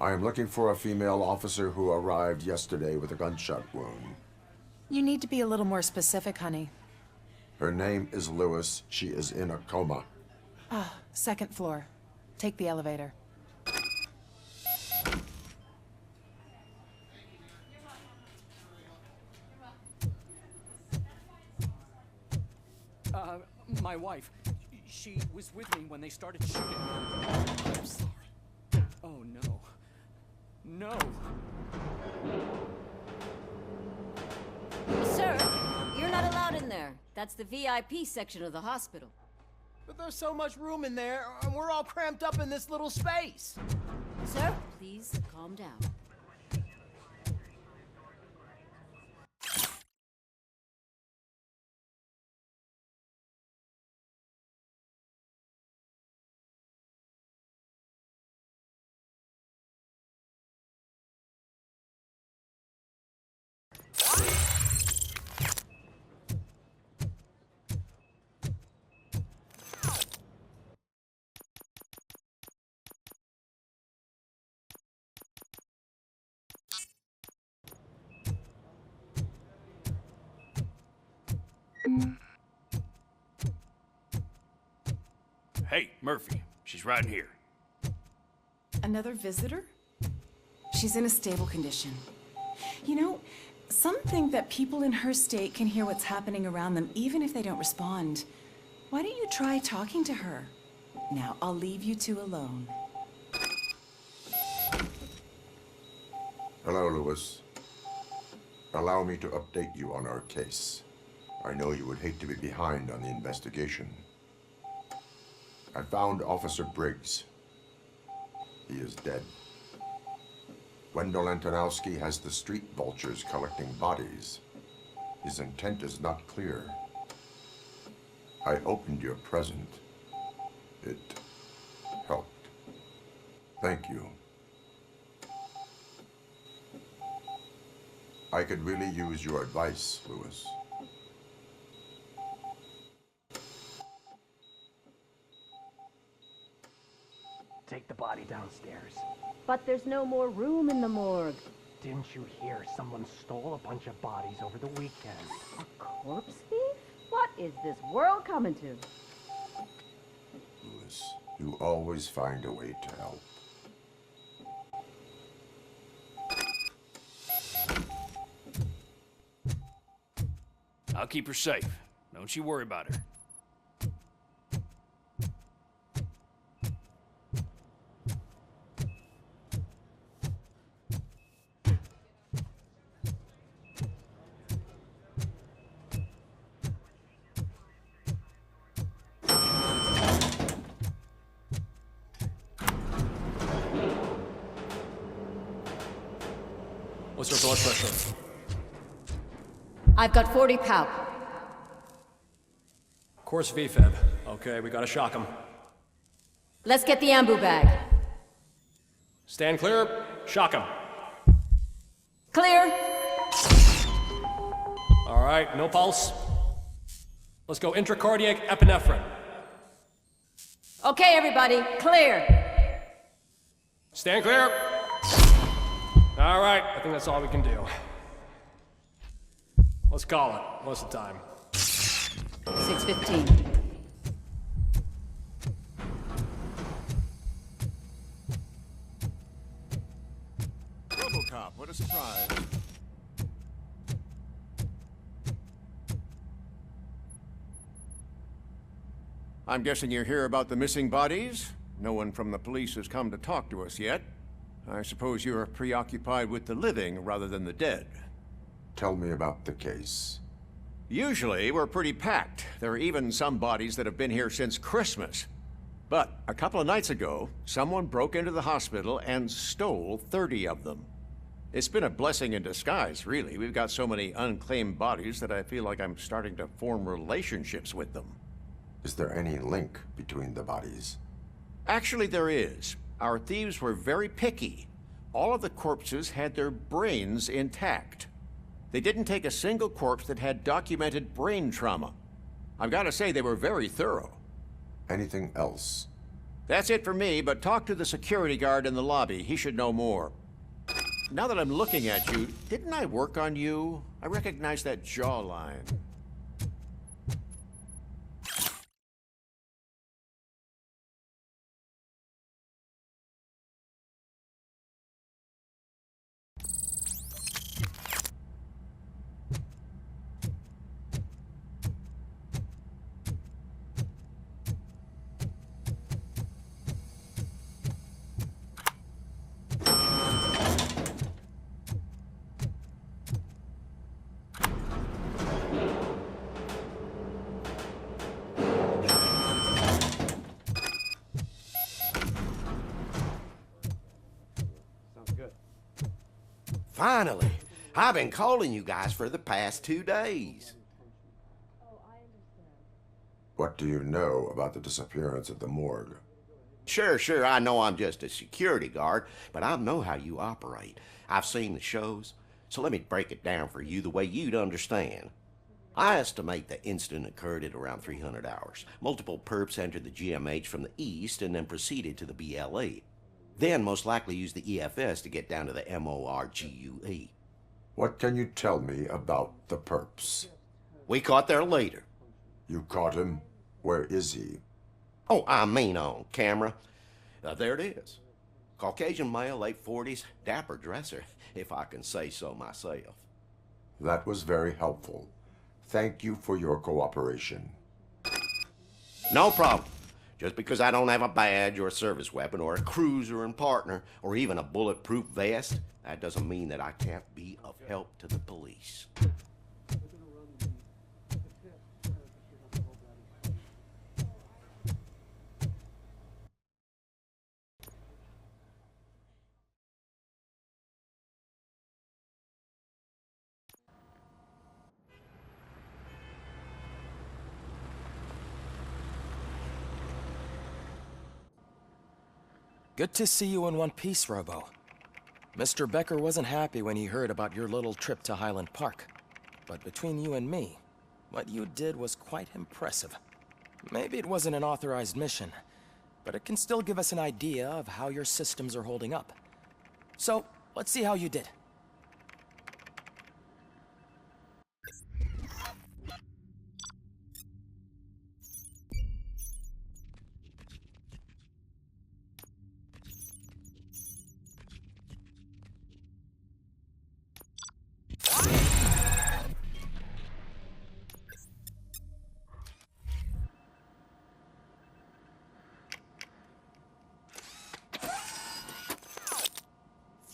I am looking for a female officer who arrived yesterday with a gunshot wound. You need to be a little more specific, honey. Her name is Lewis. She is in a coma. Ah, second floor. Take the elevator. My wife. She was with me when they started shooting. I'm sorry. Oh, no. No. Sir, you're not allowed in there. That's the VIP section of the hospital. But there's so much room in there, and we're all cramped up in this little space. Sir, please calm down. Hey, Murphy. She's right here. Another visitor? She's in a stable condition. You know, some think that people in her state can hear what's happening around them even if they don't respond. Why don't you try talking to her? Now, I'll leave you two alone. Hello, Lewis. Allow me to update you on our case. I know you would hate to be behind on the investigation. I found Officer Briggs. He is dead. Wendell Antonowski has the street vultures collecting bodies. His intent is not clear. I opened your present. It helped. Thank you. I could really use your advice, Lewis. Take the body downstairs. But there's no more room in the morgue. Didn't you hear someone stole a bunch of bodies over the weekend? A corpse thief? What is this world coming to? Lewis, you always find a way to help. I'll keep her safe. Don't you worry about her. What's her blood pressure? I've got 40 pow. Course VFib. Okay, we gotta shock him. Let's get the ambu bag. Stand clear. Shock him. Clear. All right, no pulse. Let's go intracardiac epinephrine. Okay, everybody, clear. Stand clear. All right, I think that's all we can do. Let's call it. What's the time? 6:15. Robocop, what a surprise. I'm guessing you're here about the missing bodies? No one from the police has come to talk to us yet. I suppose you're preoccupied with the living rather than the dead. Tell me about the case. Usually, we're pretty packed. There are even some bodies that have been here since Christmas. But a couple of nights ago, someone broke into the hospital and stole 30 of them. It's been a blessing in disguise, really. We've got so many unclaimed bodies that I feel like I'm starting to form relationships with them. Is there any link between the bodies? Actually, there is. Our thieves were very picky. All of the corpses had their brains intact. They didn't take a single corpse that had documented brain trauma. I've got to say, they were very thorough. Anything else? That's it for me, but talk to the security guard in the lobby. He should know more. Now that I'm looking at you, didn't I work on you? I recognize that jawline. Finally! I've been calling you guys for the past 2 days. What do you know about the disappearance at the morgue? Sure, I know I'm just a security guard, but I know how you operate. I've seen the shows, so let me break it down for you the way you'd understand. I estimate the incident occurred at around 300 hours. Multiple perps entered the GMH from the east and then proceeded to the BLE. Then most likely used the EFS to get down to the MORGUE. What can you tell me about the perps? We caught their leader. You caught him? Where is he? Oh, I mean on camera. There it is. Caucasian male, late 40s, dapper dresser, if I can say so myself. That was very helpful. Thank you for your cooperation. No problem. Just because I don't have a badge or a service weapon or a cruiser and partner or even a bulletproof vest, that doesn't mean that I can't be of help to the police. Good to see you in one piece, Robo. Mr. Becker wasn't happy when he heard about your little trip to Highland Park. But between you and me, what you did was quite impressive. Maybe it wasn't an authorized mission, but it can still give us an idea of how your systems are holding up. So, let's see how you did.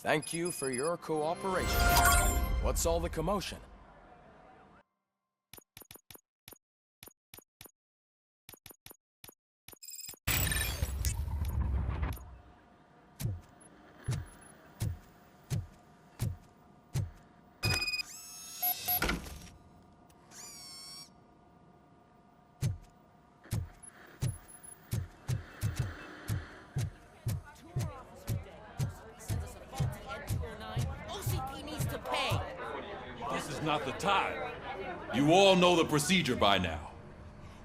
Thank you for your cooperation. What's all the commotion? Not the time. You all know the procedure by now.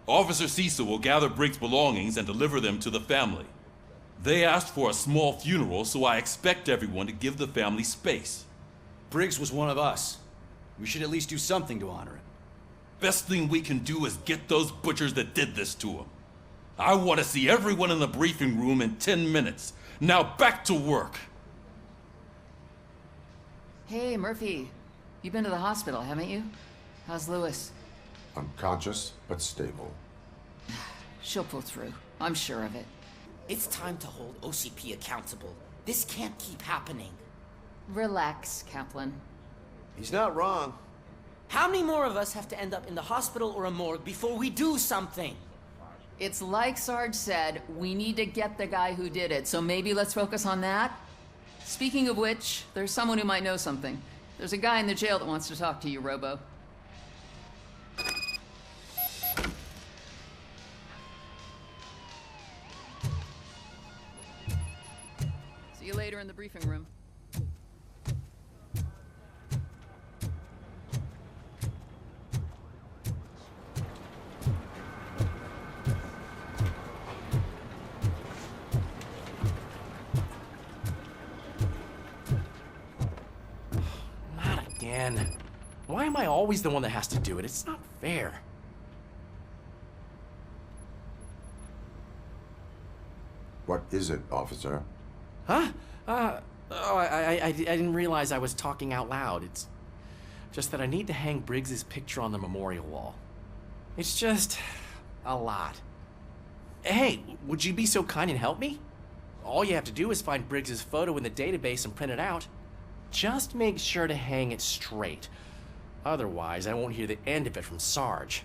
Officer Cecil will gather Briggs' belongings and deliver them to the family. They asked for a small funeral, so I expect everyone to give the family space. Briggs was one of us. We should at least do something to honor him. Best thing we can do is get those butchers that did this to him. I want to see everyone in the briefing room in 10 minutes. Now back to work. Hey, Murphy. You've been to the hospital, haven't you? How's Lewis? Unconscious, but stable. She'll pull through. I'm sure of it. It's time to hold OCP accountable. This can't keep happening. Relax, Kaplan. He's not wrong. How many more of us have to end up in the hospital or a morgue before we do something? It's like Sarge said, we need to get the guy who did it, so maybe let's focus on that? Speaking of which, there's someone who might know something. There's a guy in the jail that wants to talk to you, Robo. See you later in the briefing room. man. Why am I always the one that has to do it? It's not fair. What is it, officer? Huh? I didn't realize I was talking out loud. It's just that I need to hang Briggs's picture on the memorial wall. It's just a lot. Hey, would you be so kind and help me? All you have to do is find Briggs's photo in the database and print it out. Just make sure to hang it straight. Otherwise, I won't hear the end of it from Sarge.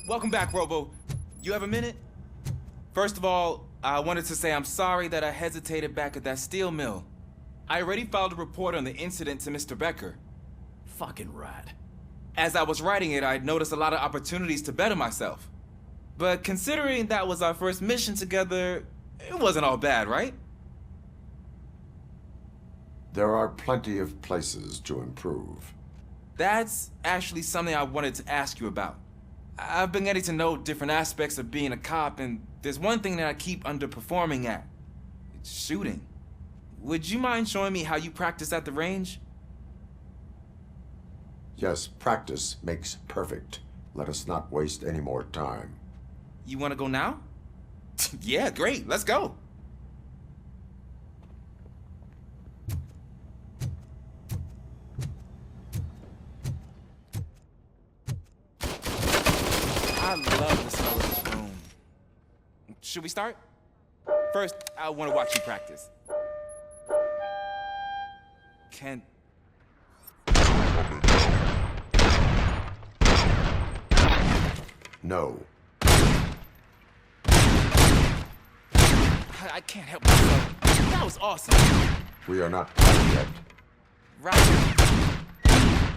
Welcome back, Robo. You have a minute? First of all, I wanted to say I'm sorry that I hesitated back at that steel mill. I already filed a report on the incident to Mr. Becker. Fucking rad. As I was writing it, I'd noticed a lot of opportunities to better myself. But considering that was our first mission together, it wasn't all bad, right? There are plenty of places to improve. That's actually something I wanted to ask you about. I've been getting to know different aspects of being a cop, and there's one thing that I keep underperforming at. It's shooting. Would you mind showing me how you practice at the range? Yes, practice makes perfect. Let us not waste any more time. You want to go now? Yeah, great. Let's go. I love the smell of this room. Should we start? First, I want to watch you practice. Can... No. I can't help myself. That was awesome. We are not done yet. Right.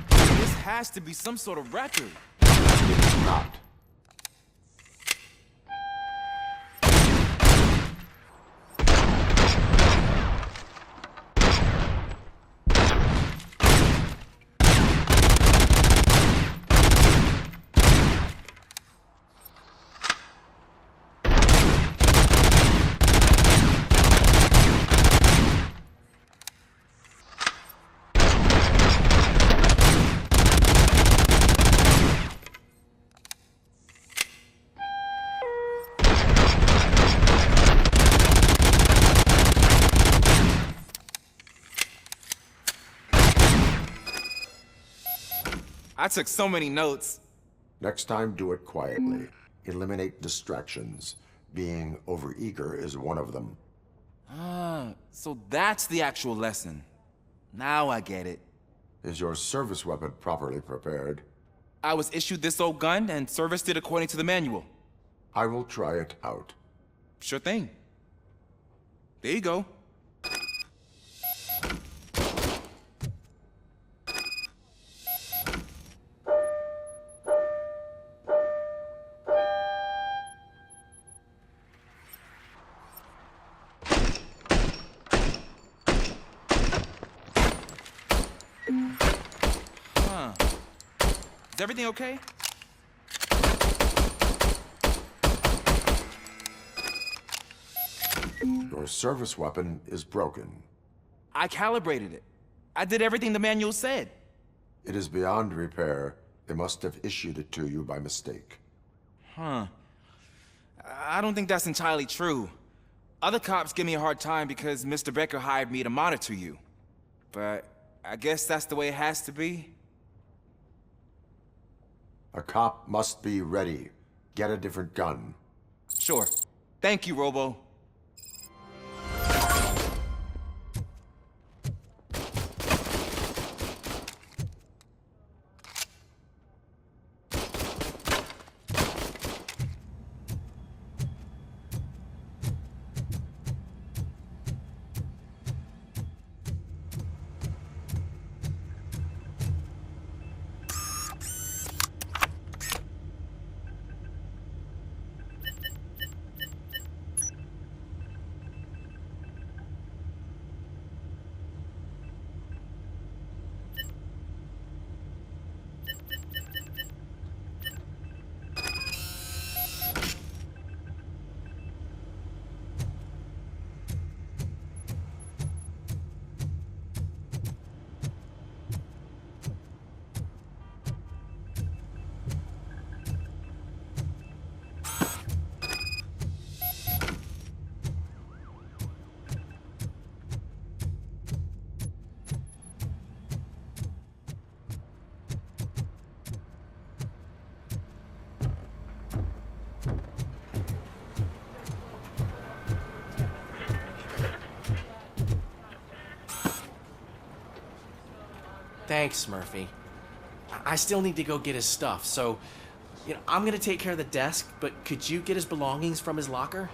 This has to be some sort of record. It's not. I took so many notes. Next time, do it quietly. Eliminate distractions. Being overeager is one of them. Ah, so that's the actual lesson. Now I get it. Is your service weapon properly prepared? I was issued this old gun and serviced it according to the manual. I will try it out. Sure thing. There you go. Huh. Is everything okay? Your service weapon is broken. I calibrated it. I did everything the manual said. It is beyond repair. They must have issued it to you by mistake. Huh. I don't think that's entirely true. Other cops give me a hard time because Mr. Becker hired me to monitor you. But I guess that's the way it has to be. A cop must be ready. Get a different gun. Sure. Thank you, Robo. Thanks, Murphy. I still need to go get his stuff, so, I'm gonna take care of the desk, but could you get his belongings from his locker?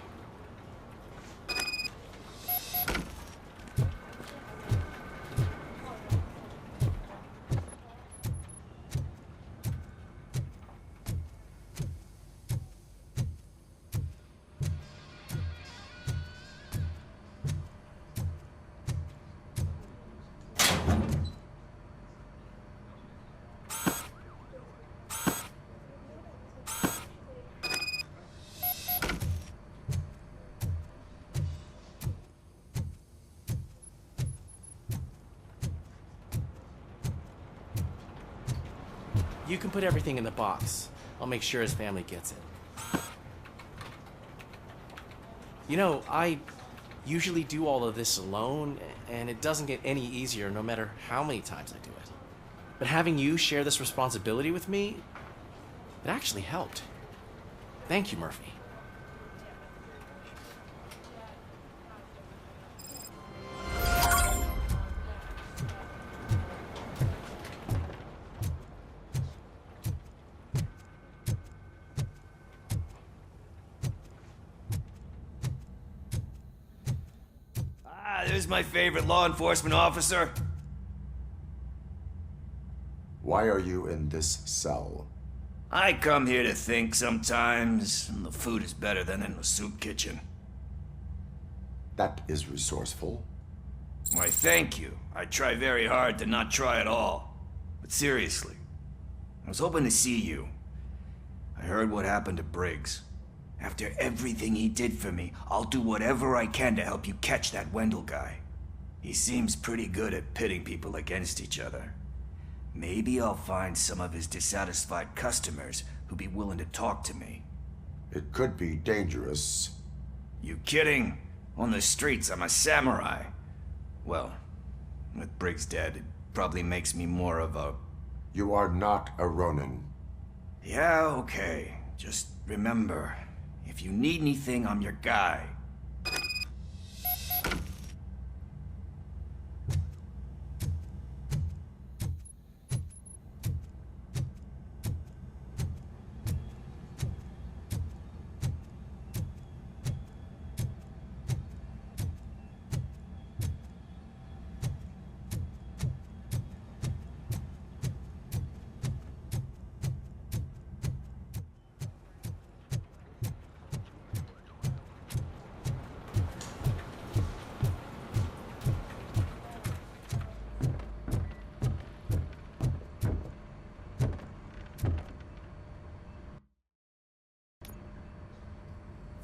You can put everything in the box. I'll make sure his family gets it. I usually do all of this alone, and it doesn't get any easier no matter how many times I do it. But having you share this responsibility with me, it actually helped. Thank you, Murphy. There's my favorite law enforcement officer. Why are you in this cell? I come here to think sometimes, and the food is better than in the soup kitchen. That is resourceful. Why, thank you. I try very hard to not try at all. But seriously, I was hoping to see you. I heard what happened to Briggs. After everything he did for me, I'll do whatever I can to help you catch that Wendell guy. He seems pretty good at pitting people against each other. Maybe I'll find some of his dissatisfied customers who'd be willing to talk to me. It could be dangerous. You kidding? On the streets, I'm a samurai. Well, with Briggs dead, it probably makes me more of a... You are not a Ronin. Yeah, okay. Just remember, if you need anything, I'm your guy.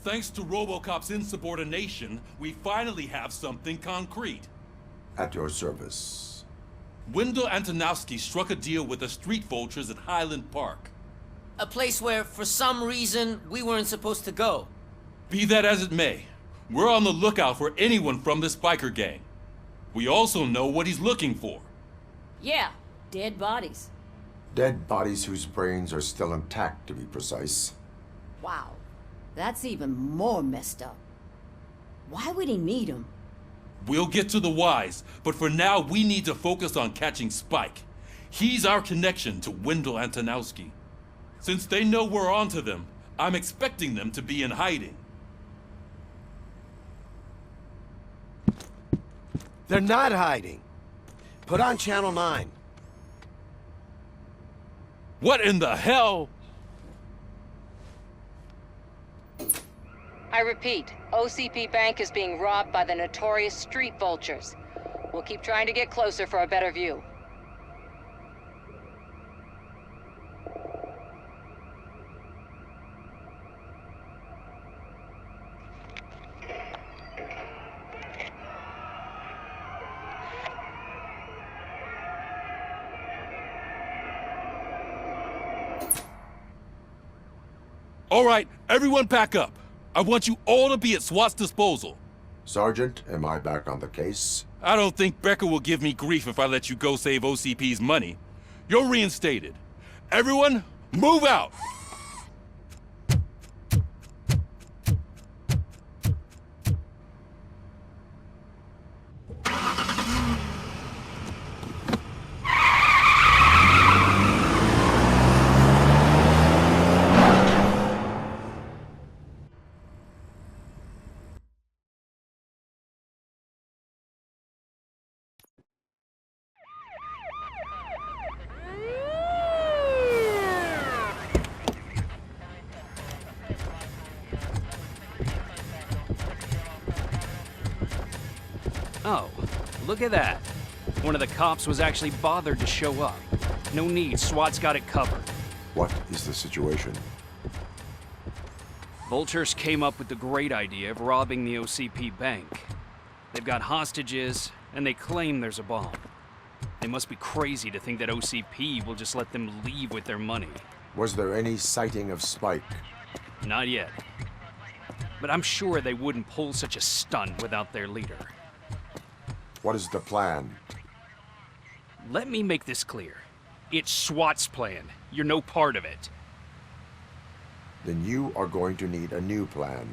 Thanks to Robocop's insubordination, we finally have something concrete. At your service. Wendell Antonowski struck a deal with the street vultures at Highland Park. A place where, for some reason, we weren't supposed to go. Be that as it may, we're on the lookout for anyone from this biker gang. We also know what he's looking for. Yeah, dead bodies. Dead bodies whose brains are still intact, to be precise. Wow, that's even more messed up. Why would he need them? We'll get to the whys, but for now we need to focus on catching Spike. He's our connection to Wendell Antonowski. Since they know we're onto them, I'm expecting them to be in hiding. They're not hiding. Put on Channel 9. What in the hell? I repeat, OCP Bank is being robbed by the notorious street vultures. We'll keep trying to get closer for a better view. All right, everyone pack up. I want you all to be at SWAT's disposal. Sergeant, am I back on the case? I don't think Becker will give me grief if I let you go save OCP's money. You're reinstated. Everyone, move out! Oh, look at that. One of the cops was actually bothered to show up. No need, SWAT's got it covered. What is the situation? Vultures came up with the great idea of robbing the OCP bank. They've got hostages, and they claim there's a bomb. They must be crazy to think that OCP will just let them leave with their money. Was there any sighting of Spike? Not yet. But I'm sure they wouldn't pull such a stunt without their leader. What is the plan? Let me make this clear. It's SWAT's plan. You're no part of it. Then you are going to need a new plan.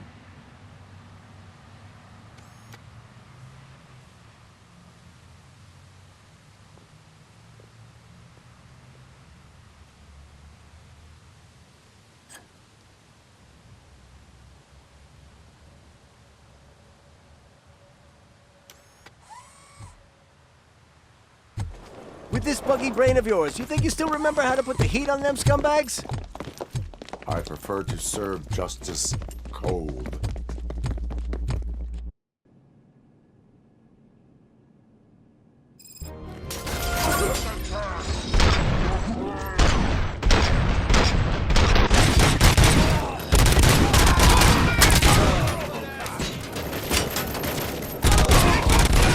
With this buggy brain of yours, you think you still remember how to put the heat on them scumbags? I prefer to serve justice cold.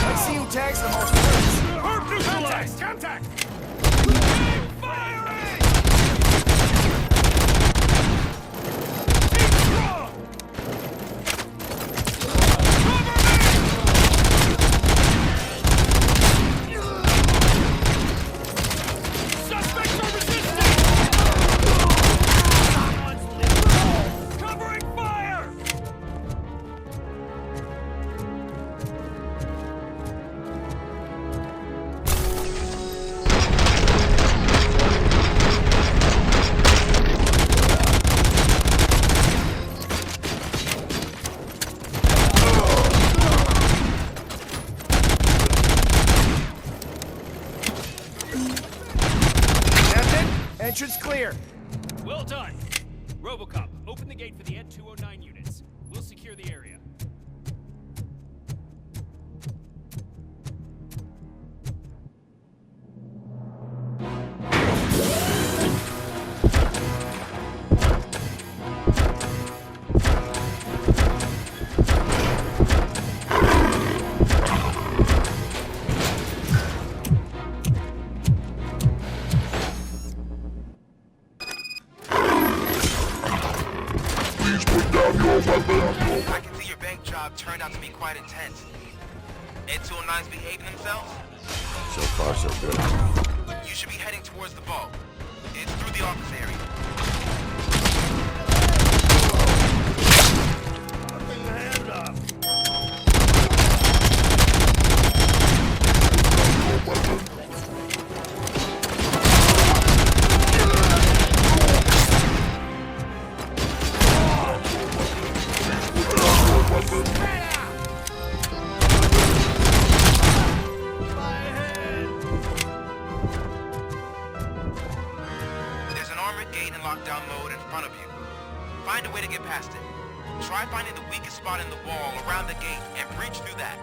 Let's see who tags the most first. Contact! Contact! Entrance clear. Well done. Robocop, open the gate for the Ed-209 units. We'll secure the area. I can see your bank job turned out to be quite intense. Ed-209's behaving themselves? So far, so good. You should be heading towards the vault. It's through the office area. Put your hand up. There's an armored gate in lockdown mode in front of you. Find a way to get past it. Try finding the weakest spot in the wall around the gate and breach through that.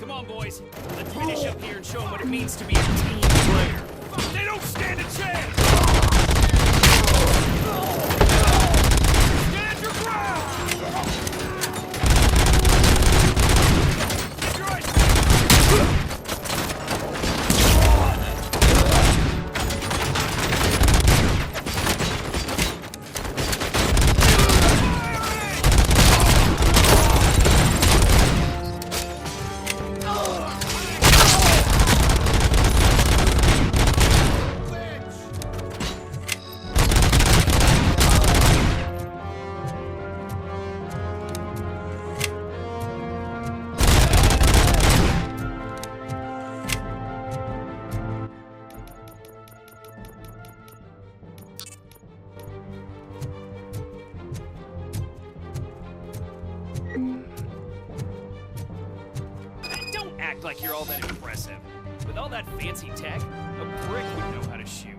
Come on, boys. Let's finish up here and show them what it means to be a team player. They don't stand a chance! Stand your ground! act like you're all that impressive. With all that fancy tech, a brick would know how to shoot.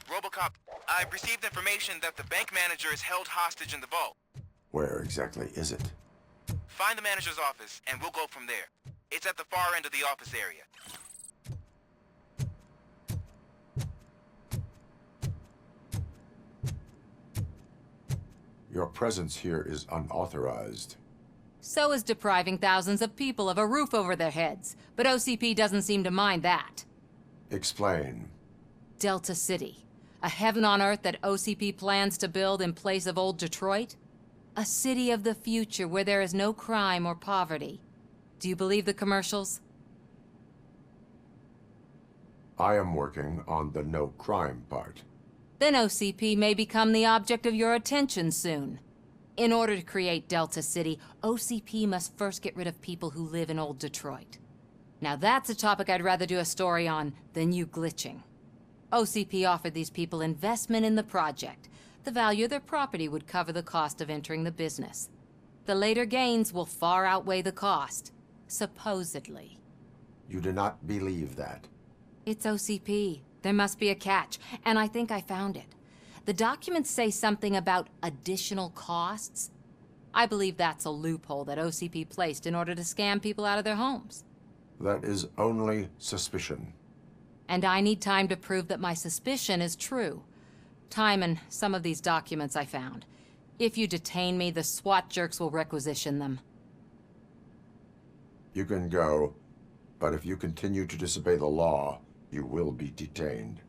Robocop, I've received information that the bank manager is held hostage in the vault. Where exactly is it? Find the manager's office, and we'll go from there. It's at the far end of the office area. Your presence here is unauthorized. So is depriving thousands of people of a roof over their heads. But OCP doesn't seem to mind that. Explain. Delta City. A heaven on earth that OCP plans to build in place of old Detroit? A city of the future where there is no crime or poverty. Do you believe the commercials? I am working on the no crime part. Then OCP may become the object of your attention soon. In order to create Delta City, OCP must first get rid of people who live in old Detroit. Now that's a topic I'd rather do a story on than you glitching. OCP offered these people investment in the project. The value of their property would cover the cost of entering the business. The later gains will far outweigh the cost, supposedly. You do not believe that? It's OCP. There must be a catch, and I think I found it. The documents say something about additional costs. I believe that's a loophole that OCP placed in order to scam people out of their homes. That is only suspicion. And I need time to prove that my suspicion is true. Time and some of these documents I found. If you detain me, the SWAT jerks will requisition them. You can go, but if you continue to disobey the law, you will be detained.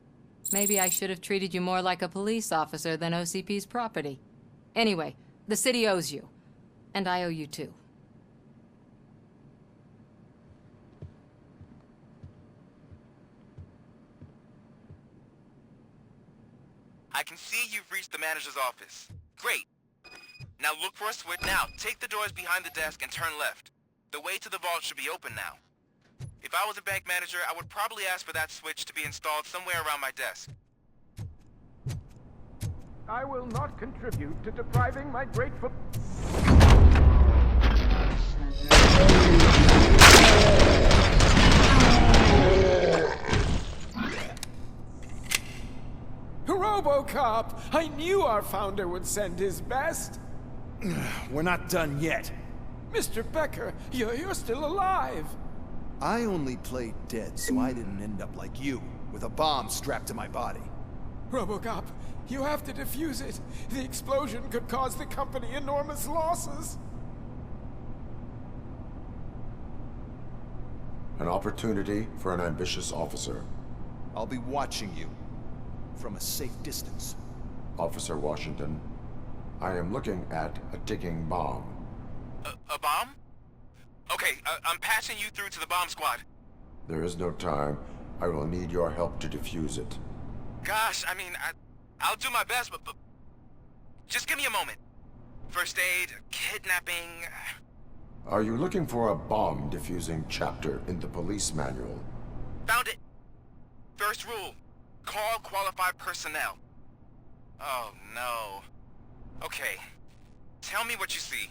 Maybe I should have treated you more like a police officer than OCP's property. Anyway, the city owes you. And I owe you too. I can see you've reached the manager's office. Great. Now look for a switch. Now, take the doors behind the desk and turn left. The way to the vault should be open now. If I was a bank manager, I would probably ask for that switch to be installed somewhere around my desk. I will not contribute to depriving my grateful... Robocop! I knew our founder would send his best! We're not done yet. Mr. Becker, you're still alive! I only played dead so I didn't end up like you, with a bomb strapped to my body. Robocop, you have to defuse it. The explosion could cause the company enormous losses. An opportunity for an ambitious officer. I'll be watching you. From a safe distance. Officer Washington, I am looking at a ticking bomb. A bomb? Okay, I'm passing you through to the bomb squad. There is no time. I will need your help to defuse it. Gosh, I mean, I'll do my best, but just give me a moment. First aid, kidnapping... Are you looking for a bomb defusing chapter in the police manual? Found it. First rule. Call qualified personnel. Oh, no. Okay. Tell me what you see.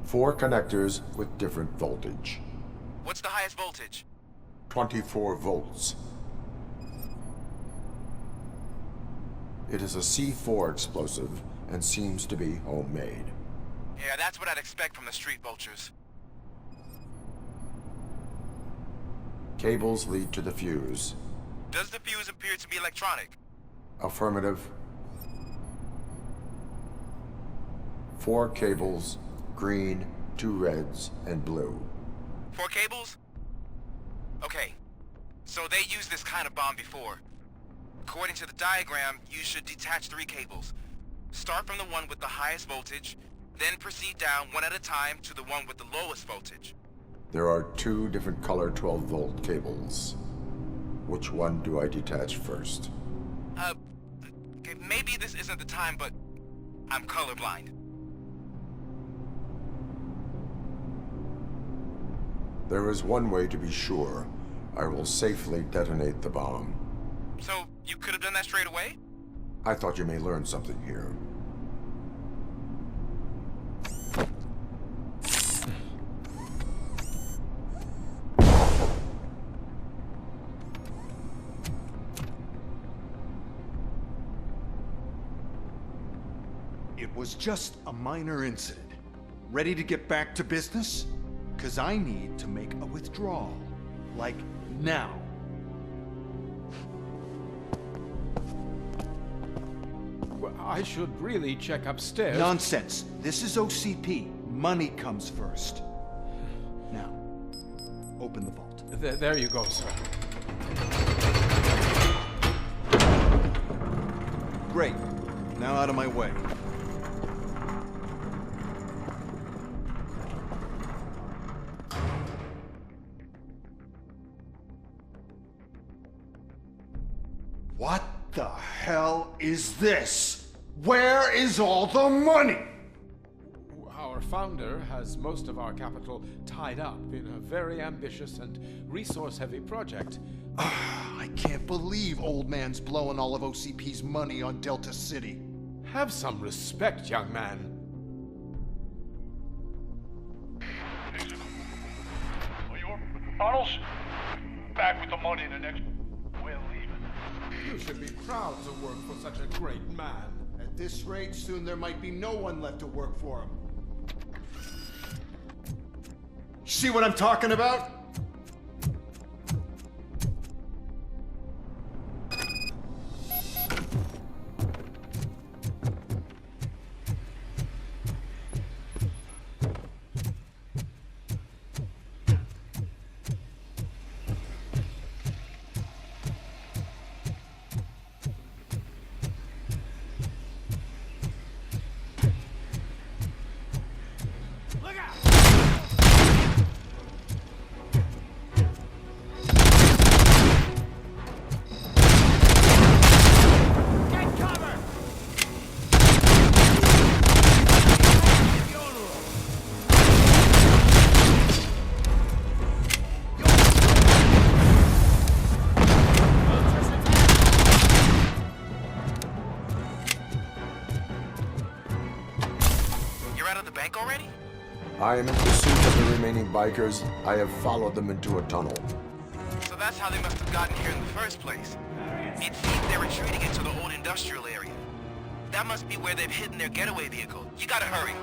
Four connectors with different voltage. What's the highest voltage? 24 volts. It is a C4 explosive and seems to be homemade. Yeah, that's what I'd expect from the street vultures. Cables lead to the fuse. Does the fuse appear to be electronic? Affirmative. 4 cables, green, 2 reds, and blue. 4 cables? Okay. So they used this kind of bomb before. According to the diagram, you should detach 3 cables. Start from the one with the highest voltage, then proceed down one at a time to the one with the lowest voltage. There are 2 different color 12-volt cables. Which one do I detach first? Okay, maybe this isn't the time, but I'm colorblind. There is one way to be sure. I will safely detonate the bomb. So, you could have done that straight away? I thought you may learn something here. It was just a minor incident. Ready to get back to business? 'Cause I need to make a withdrawal. Like, now. Well, I should really check upstairs. Nonsense. This is OCP. Money comes first. Now, open the vault. There you go, sir. Great. Now out of my way. What the hell is this? Where is all the money? Our founder has most of our capital tied up in a very ambitious and resource-heavy project. I can't believe old man's blowing all of OCP's money on Delta City. Have some respect, young man. Arnold's back with the money in the next. We're leaving. You should be proud to work for such a great man. At this rate, soon there might be no one left to work for him. See what I'm talking about? I am in pursuit of the remaining bikers. I have followed them into a tunnel. So that's how they must have gotten here in the first place. It seems they're retreating into the old industrial area. That must be where they've hidden their getaway vehicle. You gotta hurry.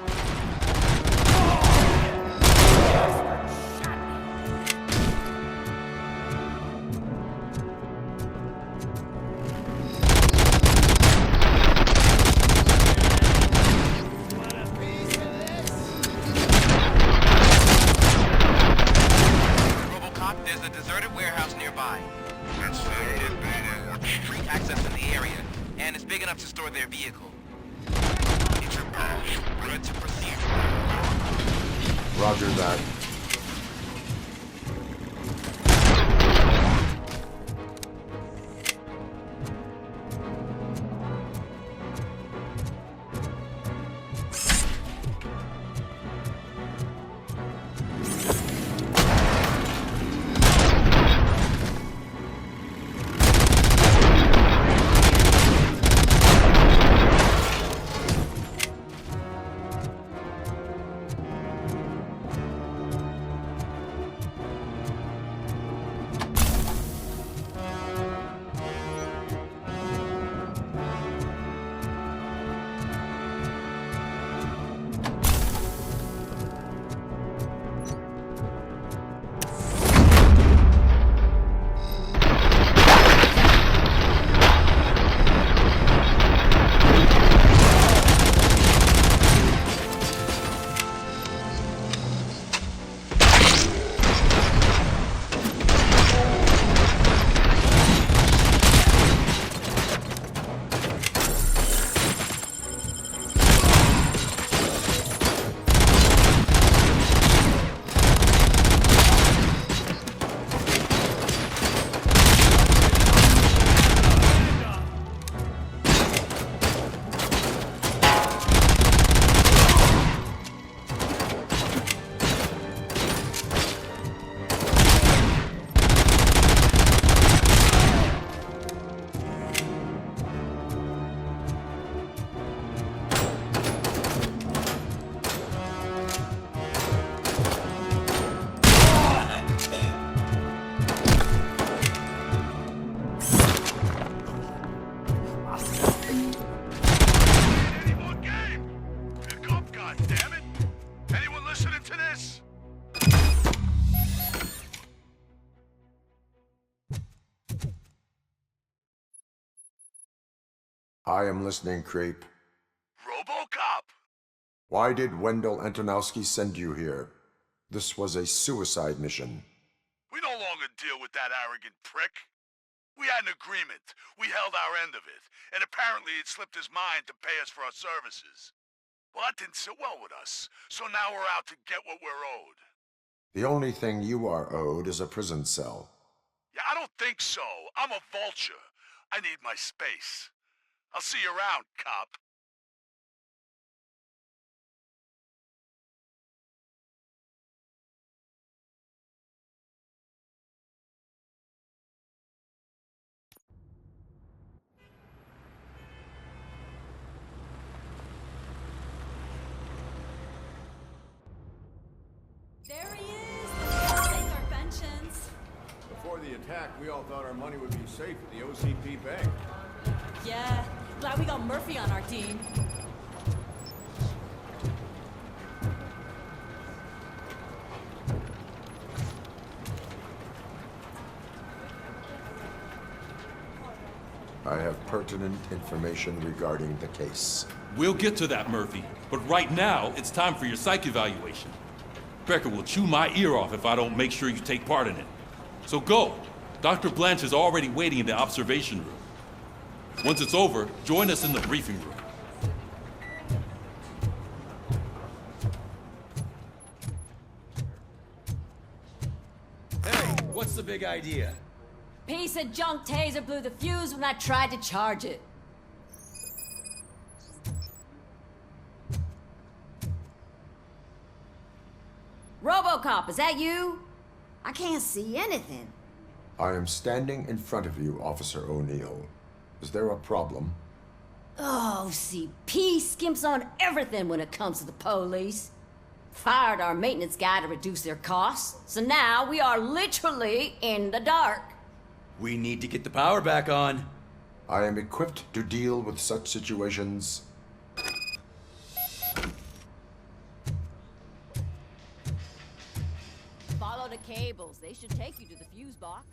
To store their vehicle. Ready to proceed. Roger that. God damn it! Anyone listening to this? I am listening, Creep. Robocop! Why did Wendell Antonowski send you here? This was a suicide mission. We no longer deal with that arrogant prick. We had an agreement. We held our end of it, and apparently it slipped his mind to pay us for our services. Well, that didn't sit well with us, so now we're out to get what we're owed. The only thing you are owed is a prison cell. Yeah, I don't think so. I'm a vulture. I need my space. I'll see you around, cop. There he is! Let's take our pensions. Before the attack, we all thought our money would be safe at the OCP bank. Yeah, glad we got Murphy on our team. I have pertinent information regarding the case. We'll get to that, Murphy. But right now, it's time for your psych evaluation. Becker will chew my ear off if I don't make sure you take part in it. So go. Dr. Blanche is already waiting in the observation room. Once it's over, join us in the briefing room. Hey, what's the big idea? Piece of junk taser blew the fuse when I tried to charge it. Robocop, is that you? I can't see anything. I am standing in front of you, Officer O'Neill. Is there a problem? Oh, CP skimps on everything when it comes to the police. Fired our maintenance guy to reduce their costs, so now we are literally in the dark. We need to get the power back on. I am equipped to deal with such situations. Follow the cables. They should take you to the fuse box.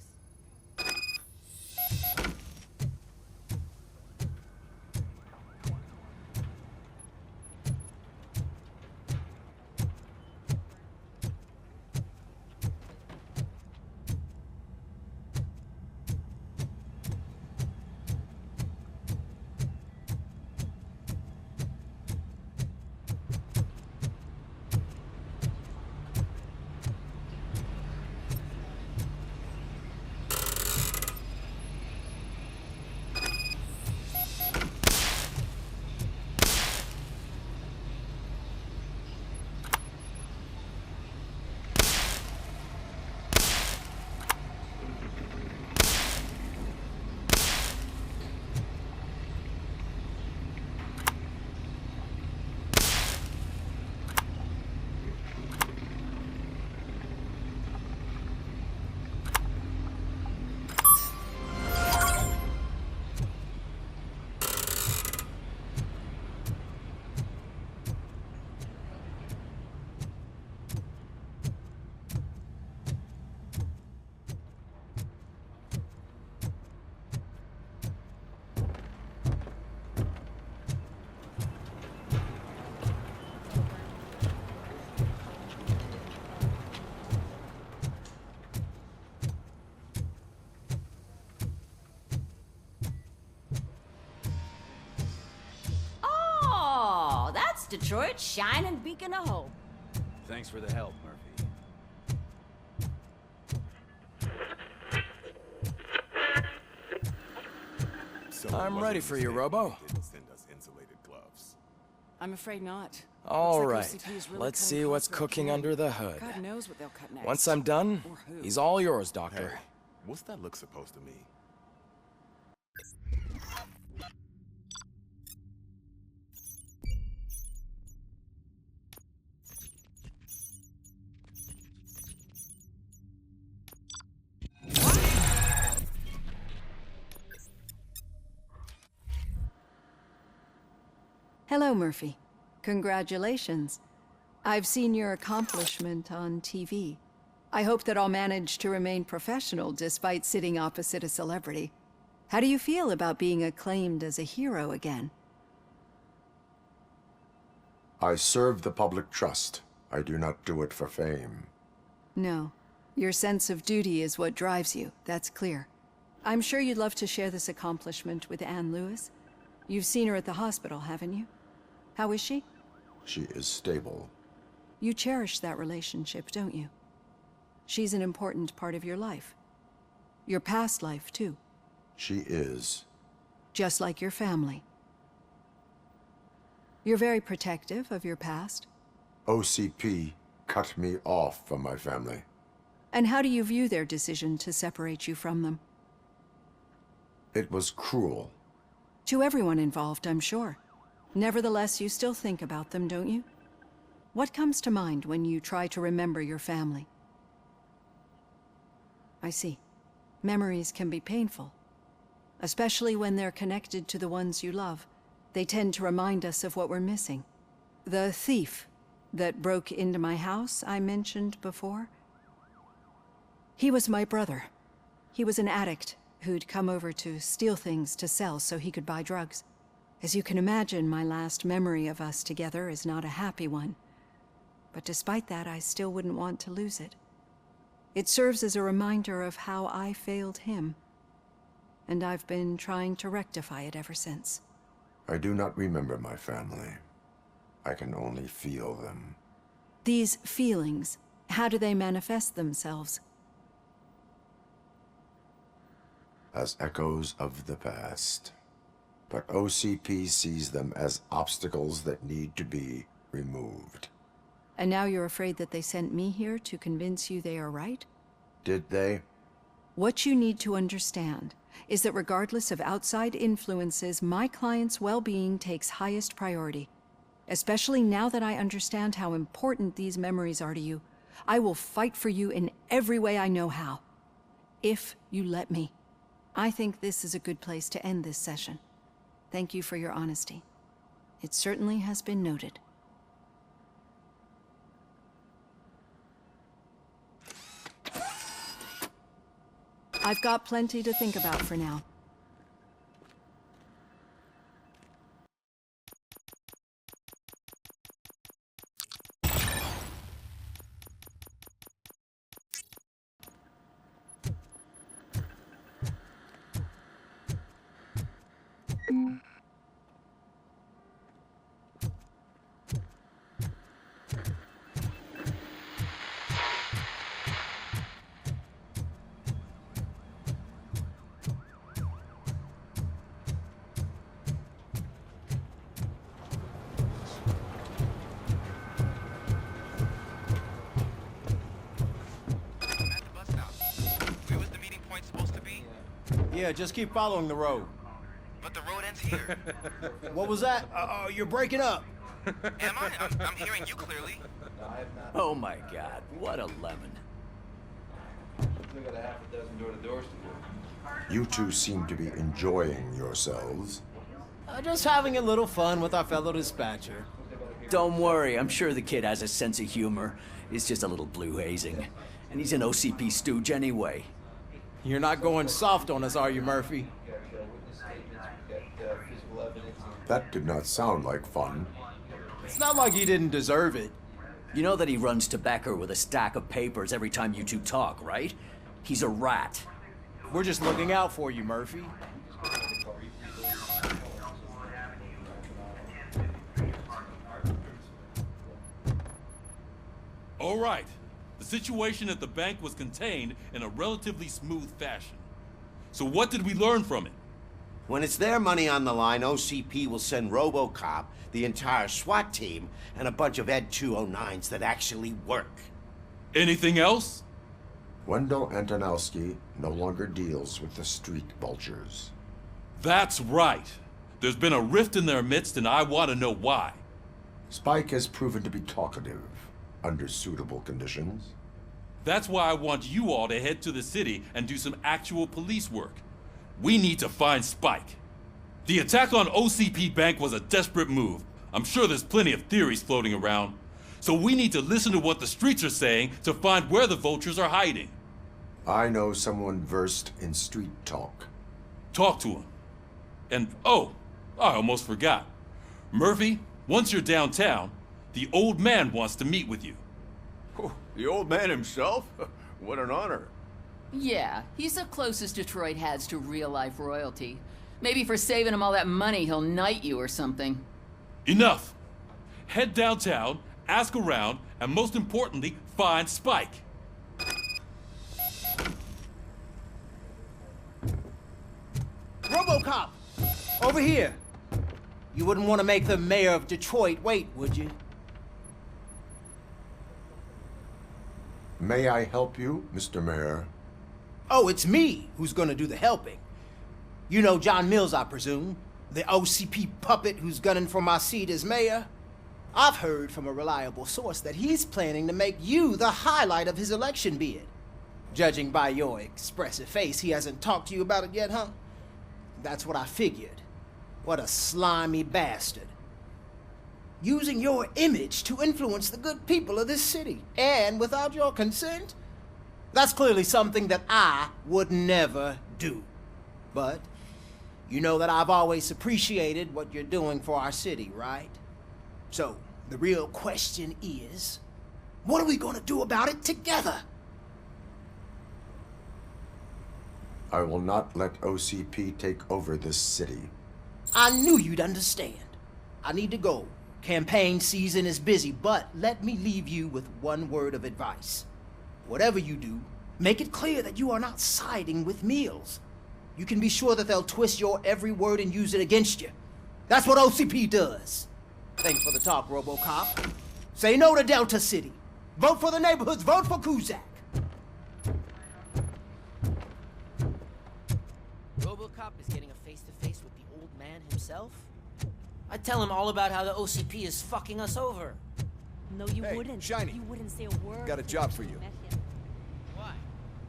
Detroit's shining beacon of hope. Thanks for the help, Murphy. I'm ready for you, Robo. I'm afraid not. All Looks like right, OCP is really let's cutting see what's costs where it cooking can. under the hood. God knows what they'll cut next. Once I'm done, Or who. he's all yours, Doctor. Hey, what's that look supposed to mean? Hello, Murphy. Congratulations. I've seen your accomplishment on TV. I hope that I'll manage to remain professional despite sitting opposite a celebrity. How do you feel about being acclaimed as a hero again? I serve the public trust. I do not do it for fame. No. Your sense of duty is what drives you, that's clear. I'm sure you'd love to share this accomplishment with Anne Lewis. You've seen her at the hospital, haven't you? How is she? She is stable. You cherish that relationship, don't you? She's an important part of your life. Your past life, too. She is. Just like your family. You're very protective of your past. OCP cut me off from my family. And how do you view their decision to separate you from them? It was cruel. To everyone involved, I'm sure. Nevertheless, you still think about them, don't you? What comes to mind when you try to remember your family? I see. Memories can be painful. Especially when they're connected to the ones you love. They tend to remind us of what we're missing. The thief that broke into my house I mentioned before? He was my brother. He was an addict who'd come over to steal things to sell so he could buy drugs. As you can imagine, my last memory of us together is not a happy one. But despite that, I still wouldn't want to lose it. It serves as a reminder of how I failed him. And I've been trying to rectify it ever since. I do not remember my family. I can only feel them. These feelings, how do they manifest themselves? As echoes of the past. But OCP sees them as obstacles that need to be removed. And now you're afraid that they sent me here to convince you they are right? Did they? What you need to understand is that regardless of outside influences, my client's well-being takes highest priority. Especially now that I understand how important these memories are to you, I will fight for you in every way I know how. If you let me. I think this is a good place to end this session. Thank you for your honesty. It certainly has been noted. I've got plenty to think about for now. Yeah, just keep following the road. But the road ends here. What was that? You're breaking up. Am I? I'm hearing you clearly. Oh my god, what a lemon. We got a half a dozen door-to-doors to do. You two seem to be enjoying yourselves. Just having a little fun with our fellow dispatcher. Don't worry, I'm sure the kid has a sense of humor. It's just a little blue hazing. And he's an OCP stooge anyway. You're not going soft on us, are you, Murphy? That did not sound like fun. It's not like he didn't deserve it. You know that he runs to Becker with a stack of papers every time you two talk, right? He's a rat. We're just looking out for you, Murphy. All right. The situation at the bank was contained in a relatively smooth fashion. So what did we learn from it? When it's their money on the line, OCP will send Robocop, the entire SWAT team, and a bunch of Ed 209s that actually work. Anything else? Wendell Antonowski no longer deals with the street vultures. That's right. There's been a rift in their midst, and I want to know why. Spike has proven to be talkative under suitable conditions. That's why I want you all to head to the city and do some actual police work. We need to find Spike. The attack on OCP Bank was a desperate move. I'm sure there's plenty of theories floating around. So we need to listen to what the streets are saying to find where the vultures are hiding. I know someone versed in street talk. Talk to him. And, oh, I almost forgot. Murphy, once you're downtown, the old man wants to meet with you. Oh, the old man himself? What an honor. Yeah, he's the closest Detroit has to real-life royalty. Maybe for saving him all that money, he'll knight you or something. Enough! Head downtown, ask around, and most importantly, find Spike. Robocop! Over here! You wouldn't want to make the mayor of Detroit wait, would you? May I help you, Mr. Mayor? Oh, it's me who's gonna do the helping. You know John Mills, I presume? The OCP puppet who's gunning for my seat as mayor? I've heard from a reliable source that he's planning to make you the highlight of his election bid. Judging by your expressive face, he hasn't talked to you about it yet, huh? That's what I figured. What a slimy bastard. Using your image to influence the good people of this city, and without your consent? That's clearly something that I would never do. But you know that I've always appreciated what you're doing for our city, right? So, the real question is, what are we gonna do about it together? I will not let OCP take over this city. I knew you'd understand. I need to go. Campaign season is busy, but let me leave you with one word of advice. Whatever you do, make it clear that you are not siding with Mills. You can be sure that they'll twist your every word and use it against you. That's what OCP does. Thanks for the talk, Robocop. Say no to Delta City. Vote for the neighborhoods. Vote for Kuzak. Robocop is getting a face-to-face with the old man himself? I'd tell him all about how the OCP is fucking us over. No, you Hey, wouldn't. Shiny. You wouldn't say a word. Got a job for you. Why?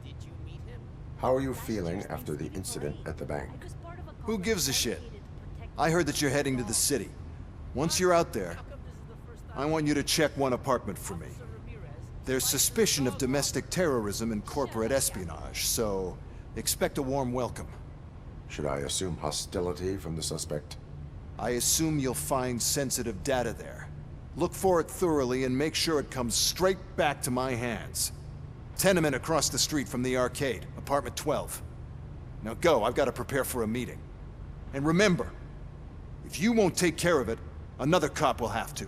Did you meet him? How are you feeling after the incident at the bank? Who gives a shit? I heard that you're heading to the city. Once you're out there, I want you to check one apartment for me. There's suspicion of domestic terrorism and corporate espionage, so expect a warm welcome. Should I assume hostility from the suspect? I assume you'll find sensitive data there. Look for it thoroughly and make sure it comes straight back to my hands. Tenement across the street from the arcade, apartment 12. Now go, I've got to prepare for a meeting. And remember, if you won't take care of it, another cop will have to.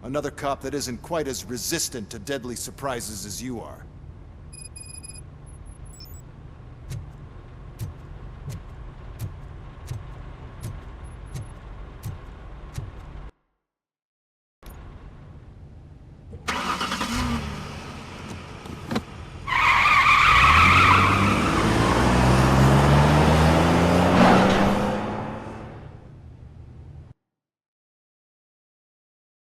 Another cop that isn't quite as resistant to deadly surprises as you are.